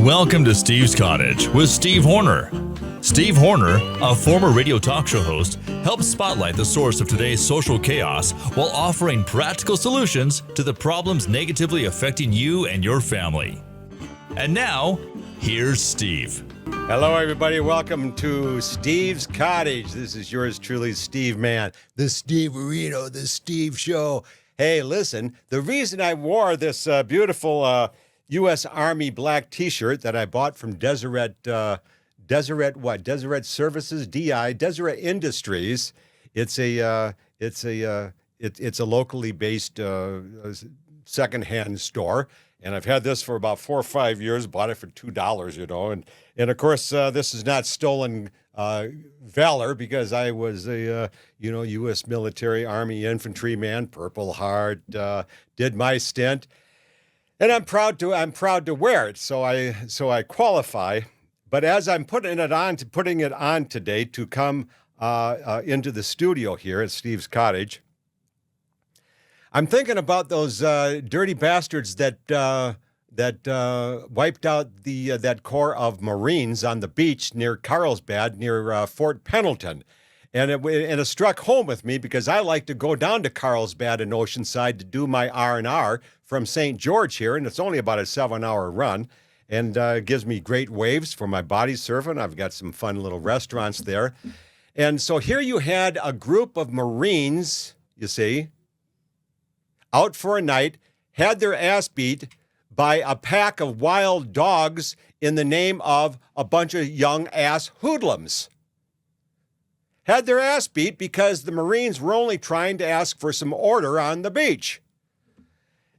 Welcome to Steve's Cottage with Steve Horner. Steve Horner, a former radio talk show host, helps spotlight the source of today's social chaos while offering practical solutions to the problems negatively affecting you and your family. And now, here's Steve. Hello, everybody. Welcome to Steve's Cottage. This is yours truly, Steve Man, the Steve Areno, the Steve Show. Hey, listen, the reason I wore this beautiful U.S. Army black T-shirt that I bought from Deseret Services, DI, Deseret Industries. It's a locally based secondhand store. And I've had this for about 4 or 5 years, bought it for $2, you know. And of course, this is not stolen valor because I was a, U.S. military Army infantryman, Purple Heart, did my stint. And I'm proud to wear it, so I qualify. But as I'm putting it on today to come into the studio here at Steve's Cottage, I'm thinking about those dirty bastards that wiped out that corps of Marines on the beach near Carlsbad, near Fort Pendleton. And it struck home with me because I like to go down to Carlsbad and Oceanside to do my R&R from St. George here, and it's only about a 7-hour run, and gives me great waves for my body surfing. I've got some fun little restaurants there. And so here you had a group of Marines, you see, out for a night, had their ass beat by a pack of wild dogs in the name of a bunch of young ass hoodlums. Had their ass beat because the Marines were only trying to ask for some order on the beach.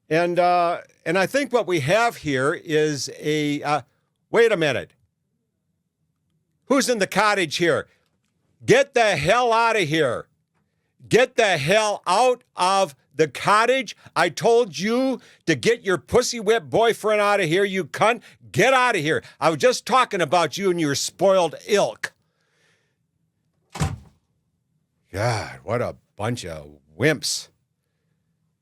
And I think what we have here is wait a minute. Who's in the cottage here? Get the hell out of here. Get the hell out of the cottage. I told you to get your pussy whipped boyfriend out of here, you cunt. Get out of here. I was just talking about you and your spoiled ilk. God, what a bunch of wimps.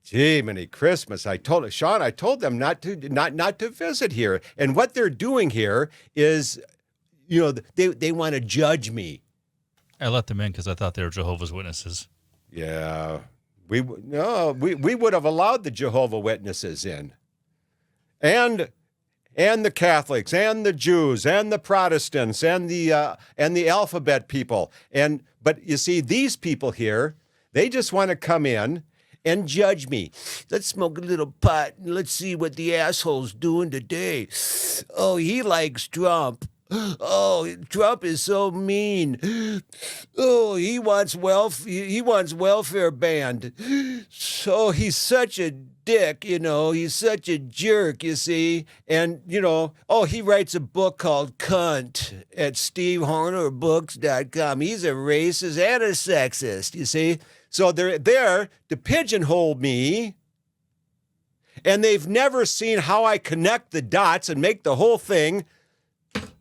Gee, many Christmas. I told them not to visit here. And what they're doing here is, they want to judge me. I let them in because I thought they were Jehovah's Witnesses. Yeah. We would have allowed the Jehovah Witnesses in. And the Catholics and the Jews and the Protestants and the alphabet people. But you see, these people here, they just want to come in and judge me. Let's smoke a little pot and let's see what the asshole's doing today. Oh, he likes Trump. Oh, Trump is so mean. Oh, he wants welfare banned. So he's such a dick, he's such a jerk, you see. And, he writes a book called Cunt at SteveHornerBooks.com. He's a racist and a sexist, you see. So they're there to pigeonhole me, and they've never seen how I connect the dots and make the whole thing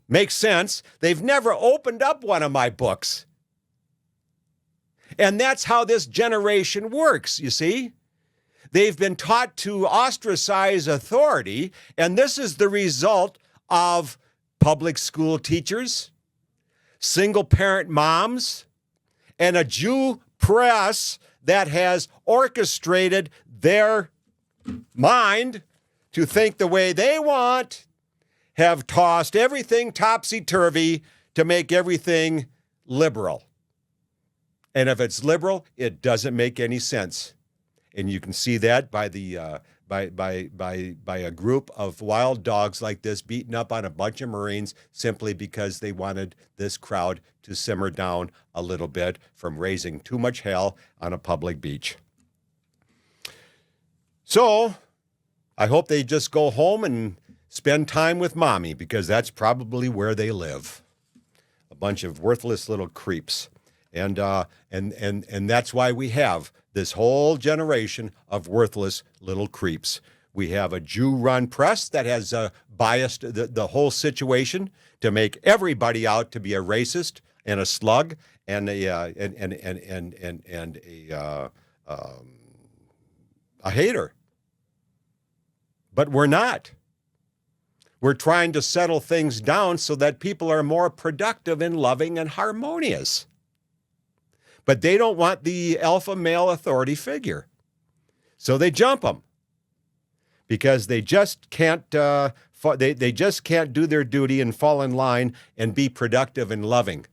make sense. They've never opened up one of my books. And that's how this generation works, you see. They've been taught to ostracize authority, and this is the result of public school teachers, single-parent moms, and a Jew press that has orchestrated their mind to think the way they want, have tossed everything topsy-turvy to make everything liberal. And if it's liberal, it doesn't make any sense. And you can see that by the by a group of wild dogs like this beating up on a bunch of Marines simply because they wanted this crowd to simmer down a little bit from raising too much hell on a public beach. So I hope they just go home and spend time with mommy, because that's probably where they live. A bunch of worthless little creeps. And that's why we have this whole generation of worthless little creeps. We have a Jew-run press that has biased the whole situation to make everybody out to be a racist and a slug and a hater. But we're not. We're trying to settle things down so that people are more productive and loving and harmonious. But they don't want the alpha male authority figure. So they jump them because they just can't they just can't do their duty and fall in line and be productive and loving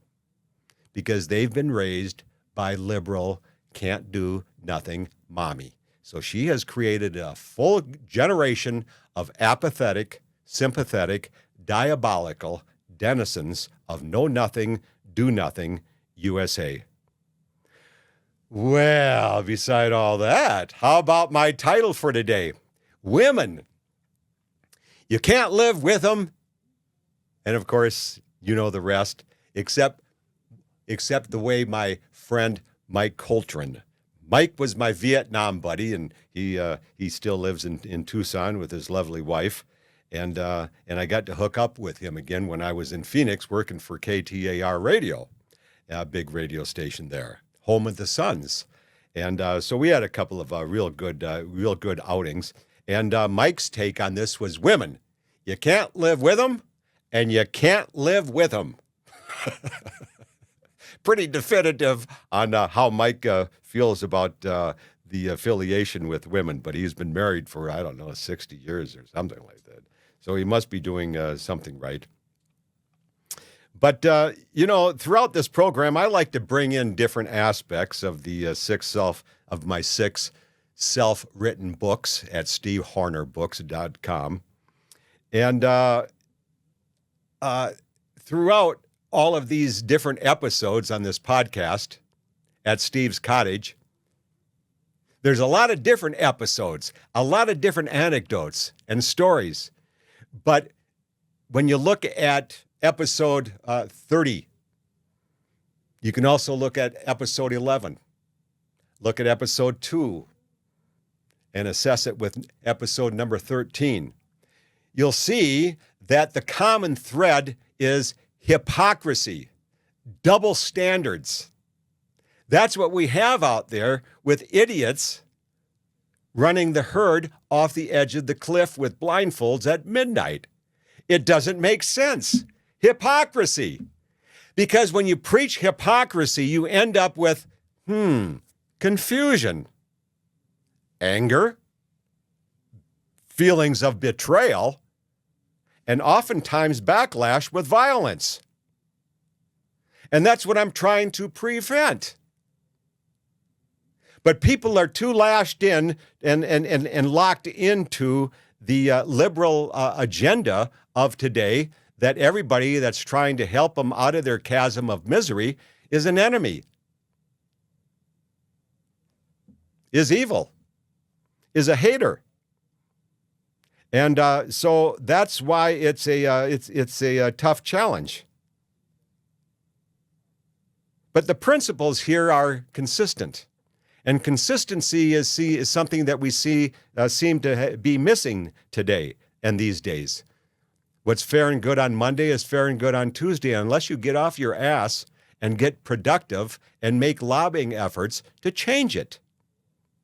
because they've been raised by liberal, can't do nothing mommy. So she has created a full generation of apathetic, sympathetic, diabolical denizens of know nothing, do nothing USA. Well, beside all that, how about my title for today? Women. You can't live with them. And of course, you know the rest, except the way my friend Mike Coltrane. Mike was my Vietnam buddy, and he still lives in Tucson with his lovely wife. And I got to hook up with him again when I was in Phoenix working for KTAR Radio, a big radio station there, home of the Suns. And so we had a couple of real good outings. And Mike's take on this was women. You can't live with them, and you can't live with them. Pretty definitive on how Mike feels about the affiliation with women, but he's been married for, 60 years or something like that. So he must be doing something right. But, throughout this program, I like to bring in different aspects of the my six self-written books at stevehornerbooks.com. And throughout all of these different episodes on this podcast at Steve's Cottage, there's a lot of different episodes, a lot of different anecdotes and stories. But when you look at episode 30, you can also look at episode 11, look at episode 2, and assess it with episode number 13. You'll see that the common thread is hypocrisy, double standards. That's what we have out there with idiots running the herd off the edge of the cliff with blindfolds at midnight. It doesn't make sense. Hypocrisy. Because when you preach hypocrisy, you end up with, confusion, anger, feelings of betrayal, and oftentimes backlash with violence. And that's what I'm trying to prevent. But people are too lashed in and locked into the liberal agenda of today that everybody that's trying to help them out of their chasm of misery is an enemy, is evil, is a hater. And so that's why it's a tough challenge. But the principles here are consistent. And consistency is something that we seem to be missing today and these days. What's fair and good on Monday is fair and good on Tuesday, unless you get off your ass and get productive and make lobbying efforts to change it,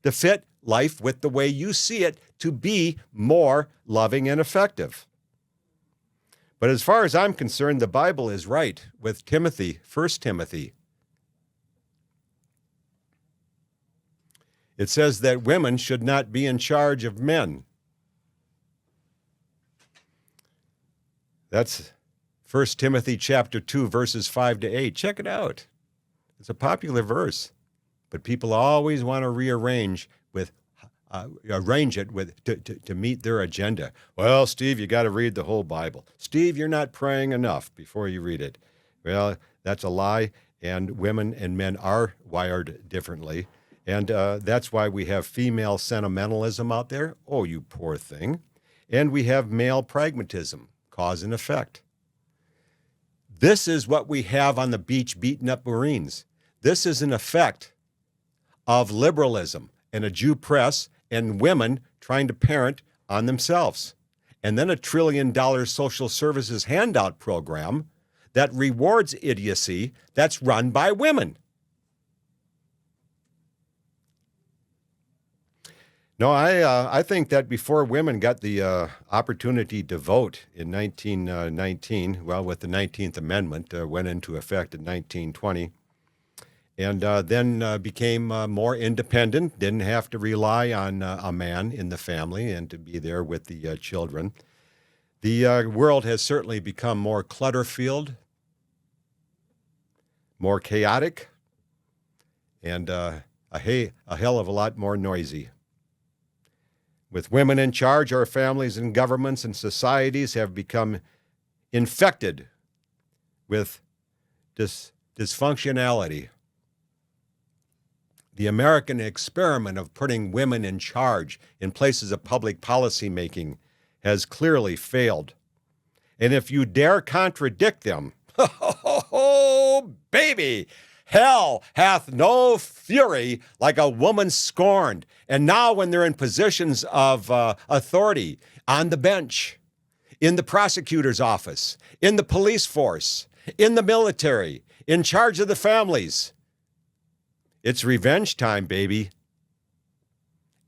to fit life with the way you see it, to be more loving and effective. But as far as I'm concerned, the Bible is right with Timothy, 1 Timothy. It says that women should not be in charge of men. That's 1 Timothy chapter 2, verses 5 to 8. Check it out. It's a popular verse, but people always want to arrange it to meet their agenda. Well, Steve, you got to read the whole Bible. Steve, you're not praying enough before you read it. Well, that's a lie, and women and men are wired differently. And that's why we have female sentimentalism out there. Oh, you poor thing. And we have male pragmatism, cause and effect. This is what we have on the beach beating up Marines. This is an effect of liberalism and a Jew press and women trying to parent on themselves. And then $1 trillion social services handout program that rewards idiocy that's run by women. No, I think that before women got the opportunity to vote in 1919, well, with the 19th Amendment, went into effect in 1920, and then became more independent, didn't have to rely on a man in the family and to be there with the children. The world has certainly become more clutter-filled, more chaotic, and a hell of a lot more noisy. With women in charge, our families and governments and societies have become infected with dysfunctionality. The American experiment of putting women in charge in places of public policy making has clearly failed. And if you dare contradict them, oh, baby, hell hath no fury like a woman scorned. And now when they're in positions of authority on the bench, in the prosecutor's office, in the police force, in the military, in charge of the families, it's revenge time, baby.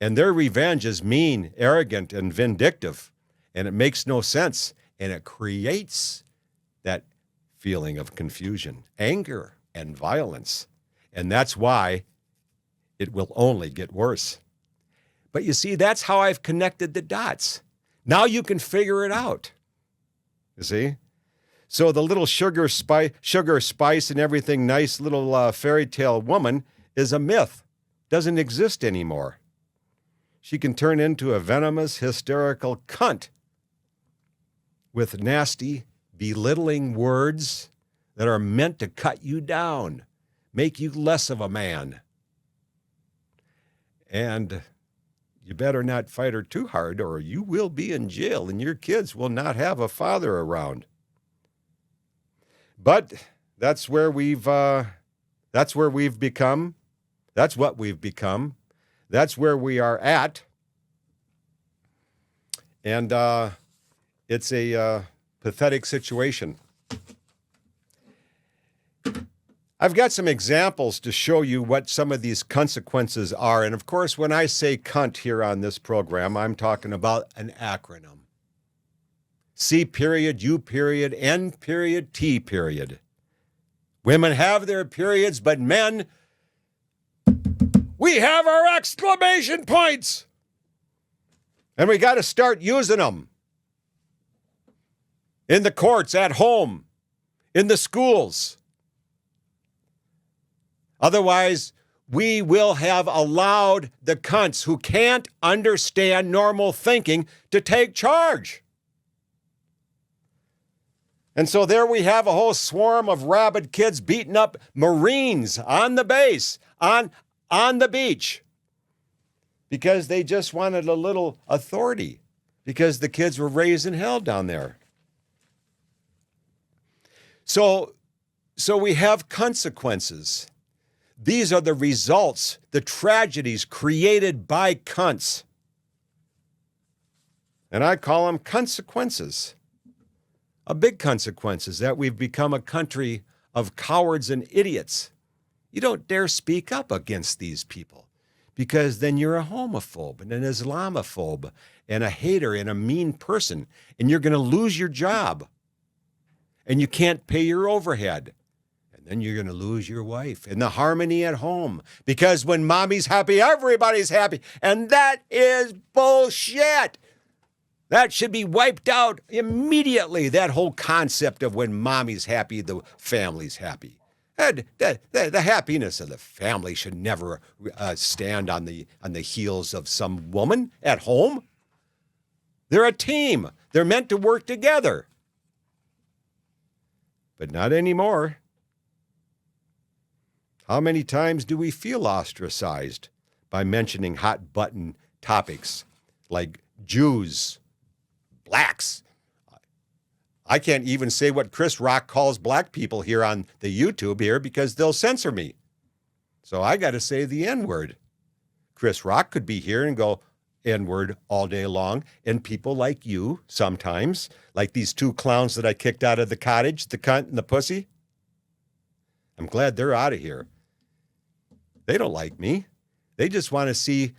And their revenge is mean, arrogant, and vindictive. And it makes no sense. And it creates that feeling of confusion, anger, and violence. And that's why it will only get worse. But you see, that's how I've connected the dots. Now you can figure it out. You see? So the little sugar, spice, and everything nice little fairy tale woman is a myth. Doesn't exist anymore. She can turn into a venomous, hysterical cunt with nasty, belittling words that are meant to cut you down, make you less of a man. And you better not fight her too hard or you will be in jail and your kids will not have a father around. But that's where we've become. That's what we've become. That's where we are at. And it's a pathetic situation. I've got some examples to show you what some of these consequences are. And of course, when I say cunt here on this program, I'm talking about an acronym. C period, U period, N period, T period. Women have their periods, but men, we have our exclamation points. And we got to start using them. In the courts, at home, in the schools. Otherwise, we will have allowed the cunts who can't understand normal thinking to take charge. And so there we have a whole swarm of rabid kids beating up Marines on the base, on the beach, because they just wanted a little authority, because the kids were raising hell down there. So we have consequences. These are the results, the tragedies created by cunts. And I call them consequences. Big consequences that we've become a country of cowards and idiots. You don't dare speak up against these people because then you're a homophobe and an Islamophobe and a hater and a mean person, and you're going to lose your job and you can't pay your overhead. Then you're going to lose your wife and the harmony at home. Because when mommy's happy, everybody's happy. And that is bullshit. That should be wiped out immediately, that whole concept of when mommy's happy, the family's happy. The happiness of the family should never stand on the heels of some woman at home. They're a team. They're meant to work together. But not anymore. How many times do we feel ostracized by mentioning hot button topics like Jews, blacks? I can't even say what Chris Rock calls black people here on the YouTube here because they'll censor me. So I got to say the N-word. Chris Rock could be here and go N-word all day long. And people like you sometimes, like these two clowns that I kicked out of the cottage, the cunt and the pussy. I'm glad they're out of here. They don't like me. They just want to see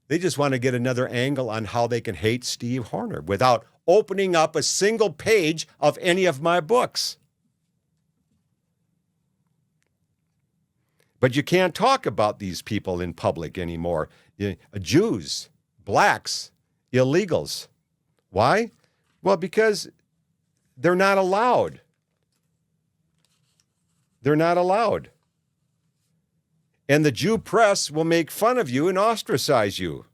They just want to get another angle on how they can hate Steve Horner without opening up a single page of any of my books. But you can't talk about these people in public anymore. Jews, blacks, illegals. Why? Well, because they're not allowed. They're not allowed. And the Jew press will make fun of you and ostracize you.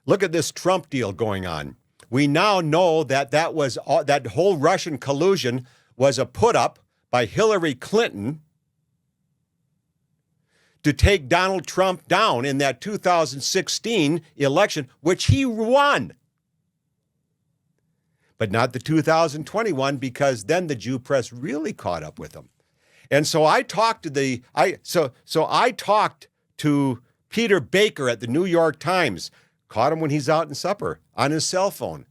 Look at this Trump deal going on. We now know that that whole Russian collusion was a put-up by Hillary Clinton to take Donald Trump down in that 2016 election, which he won. But not the 2021, because then the Jew press really caught up with him. And so I talked to Peter Baker at the New York Times, caught him when he's out in supper on his cell phone.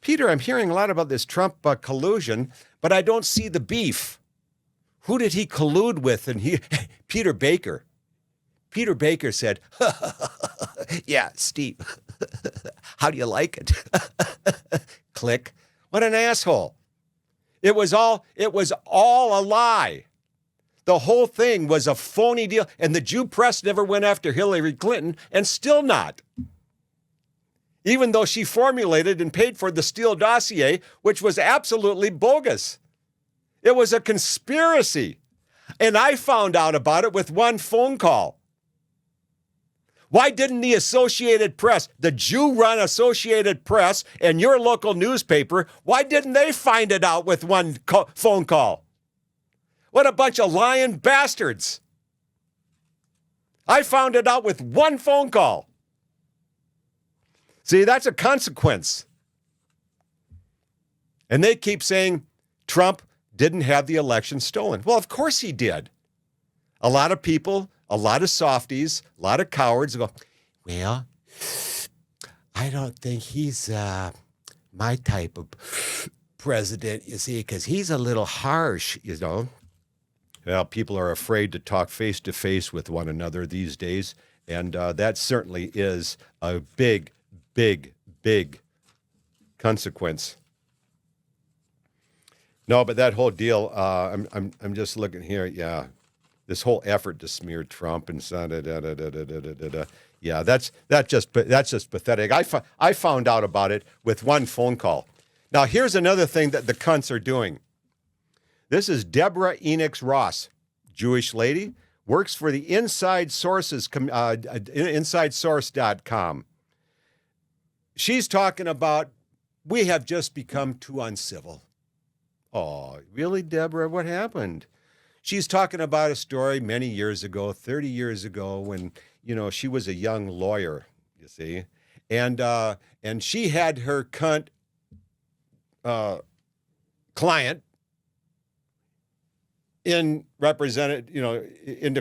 Peter, I'm hearing a lot about this Trump collusion, but I don't see the beef. Who did he collude with? And Peter Baker said, yeah, Steve, how do you like it? Click. What an asshole. It was all a lie. The whole thing was a phony deal, and the Jew press never went after Hillary Clinton, and still not. Even though she formulated and paid for the Steele dossier, which was absolutely bogus. It was a conspiracy. And I found out about it with one phone call. Why didn't the Associated Press, the Jew-run Associated Press and your local newspaper, why didn't they find it out with one phone call? What a bunch of lying bastards. I found it out with one phone call. See, that's a consequence. And they keep saying Trump didn't have the election stolen. Well, of course he did. A lot of people, a lot of softies, a lot of cowards go, well, I don't think he's my type of president, you see, because he's a little harsh, you know. Well, people are afraid to talk face-to-face with one another these days, and that certainly is a big consequence. No, but that whole deal, I'm just looking here. Yeah, this whole effort to smear Trump and yeah, that's just pathetic. I found out about it with one phone call. Now here's another thing that the cunts are doing. This is Deborah Enix Ross, Jewish lady, works for the Inside Sources, InsideSource.com. She's talking about, we have just become too uncivil. Oh, really, Deborah? What happened? She's talking about a story many years ago, 30 years ago, when, you know, she was a young lawyer, you see. And she had her cunt client into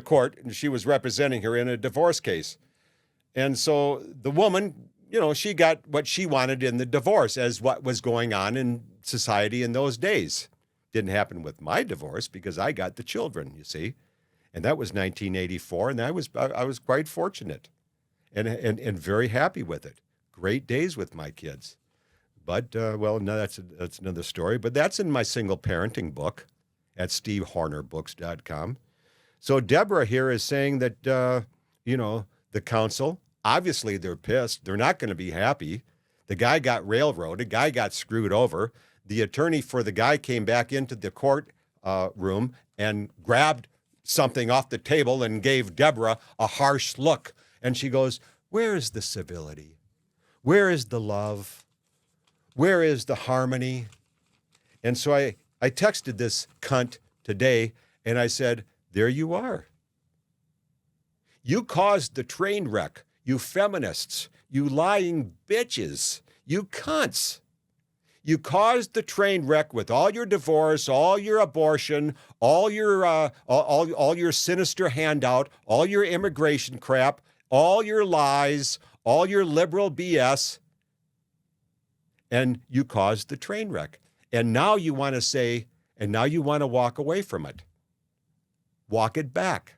court, and she was representing her in a divorce case. And so the woman, you know, she got what she wanted in the divorce, as what was going on in society in those days. Didn't happen with my divorce because I got the children, you see. And that was 1984, and I was quite fortunate and very happy with it. Great days with my kids. But, well, no, that's another story. But that's in my single parenting book at stevehornerbooks.com. So Deborah here is saying that, the council, obviously they're pissed. They're not going to be happy. The guy got railroaded. The guy got screwed over. The attorney for the guy came back into the court room and grabbed something off the table and gave Deborah a harsh look. And she goes, where is the civility? Where is the love? Where is the harmony? And so I texted this cunt today, and I said, there you are. You caused the train wreck, you feminists, you lying bitches, you cunts. You caused the train wreck with all your divorce, all your abortion, all your sinister handout, all your immigration crap, all your lies, all your liberal BS, and you caused the train wreck. And now you want to say, and now you want to walk away from it. walk it back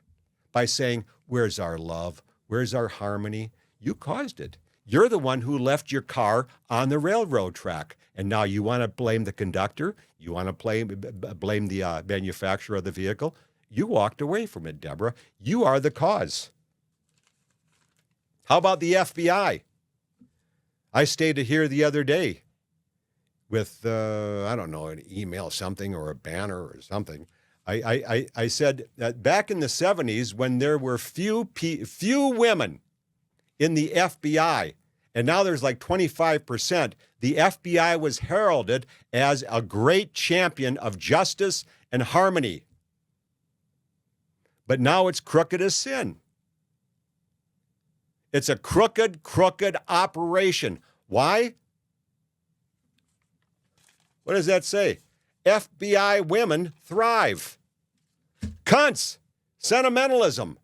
by saying, where's our love? Where's our harmony? You caused it. You're the one who left your car on the railroad track. And now you want to blame the conductor? You want to blame the manufacturer of the vehicle? You walked away from it, Deborah. You are the cause. How about the FBI? I stayed here the other day with, I don't know, an email something or a banner or something. I said that back in the 70s when there were few women in the FBI, and now there's like 25%, the FBI was heralded as a great champion of justice and harmony. But now it's crooked as sin. It's a crooked operation. Why? What does that say? FBI women thrive. Cunts. Sentimentalism.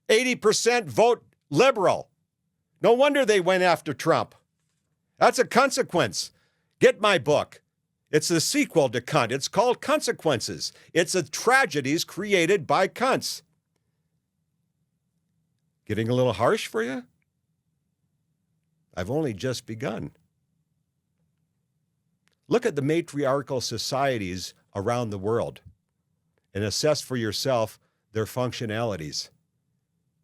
80% vote liberal. No wonder they went after Trump. That's a consequence. Get my book. It's the sequel to Cunt. It's called Consequences. It's the tragedies created by cunts. Getting a little harsh for you? I've only just begun. Look at the matriarchal societies around the world and assess for yourself their functionalities.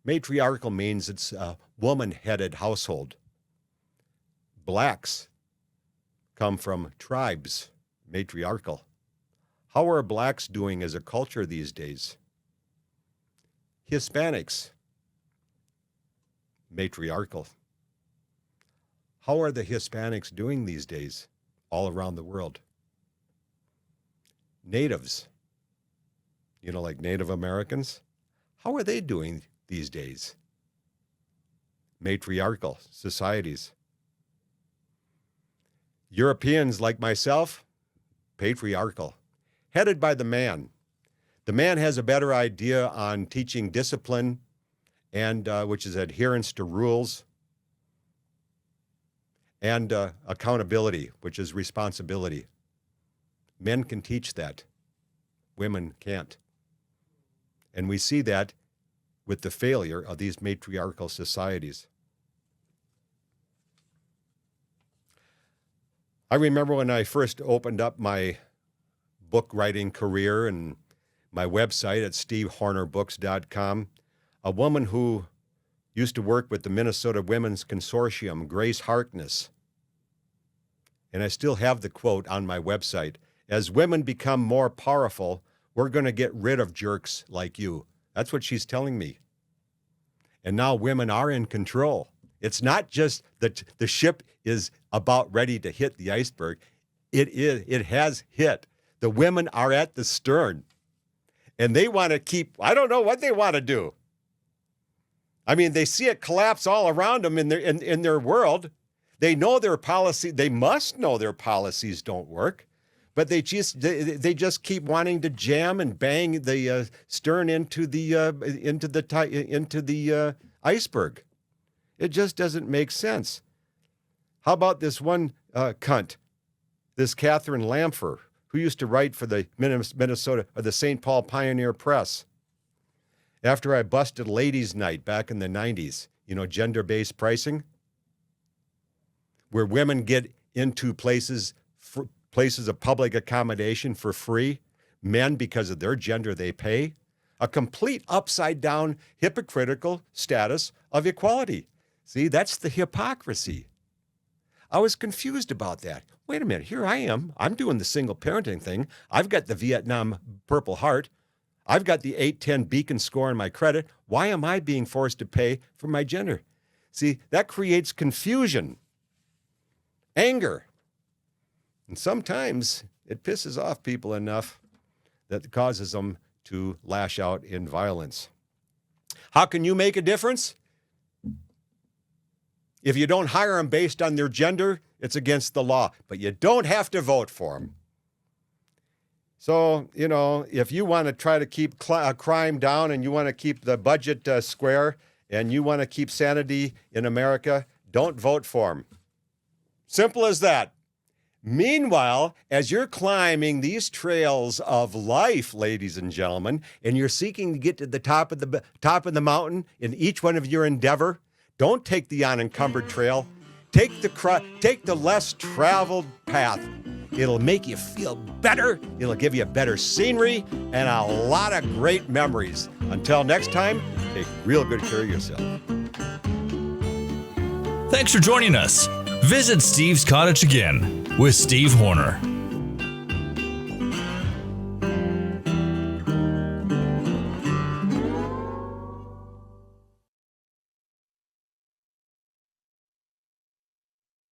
Matriarchal means it's a woman-headed household. Blacks come from tribes, matriarchal. How are blacks doing as a culture these days? Hispanics, matriarchal. How are the Hispanics doing these days all around the world? Natives, like Native Americans, how are they doing these days? Matriarchal societies. Europeans like myself, patriarchal, headed by the man. The man has a better idea on teaching discipline and which is adherence to rules, and accountability, which is responsibility. Men can teach that. Women can't. And we see that with the failure of these matriarchal societies. I remember when I first opened up my book writing career and my website at stevehornerbooks.com, a woman who used to work with the Minnesota Women's Consortium, Grace Harkness, and I still have the quote on my website, as women become more powerful, we're going to get rid of jerks like you. That's what she's telling me. And now women are in control. It's not just that the ship is about ready to hit the iceberg. It has hit. The women are at the stern. And they want to keep, I don't know what they want to do. I mean, they see it collapse all around them in their world. They know their policy. They must know their policies don't work, but they just keep wanting to jam and bang the stern into the iceberg. It just doesn't make sense. How about this one cunt, this Catherine Lampher, who used to write for the Minnesota or the St. Paul Pioneer Press? After I busted Ladies' Night back in the 90s, gender-based pricing, where women get into places of public accommodation for free, men, because of their gender, they pay, a complete upside-down hypocritical status of equality. See, that's the hypocrisy. I was confused about that. Wait a minute, here I am. I'm doing the single parenting thing. I've got the Vietnam Purple Heart. I've got the 810 Beacon score on my credit. Why am I being forced to pay for my gender? See, that creates confusion, anger. And sometimes it pisses off people enough that it causes them to lash out in violence. How can you make a difference? If you don't hire them based on their gender, it's against the law. But you don't have to vote for them. So, if you want to try to keep crime down and you want to keep the budget square and you want to keep sanity in America, don't vote for them. Simple as that. Meanwhile, as you're climbing these trails of life, ladies and gentlemen, and you're seeking to get to the top of the mountain in each one of your endeavor, don't take the unencumbered trail. Take the less traveled path. It'll make you feel better. It'll give you better scenery and a lot of great memories. Until next time, take real good care of yourself. Thanks for joining us. Visit Steve's Cottage again with Steve Horner.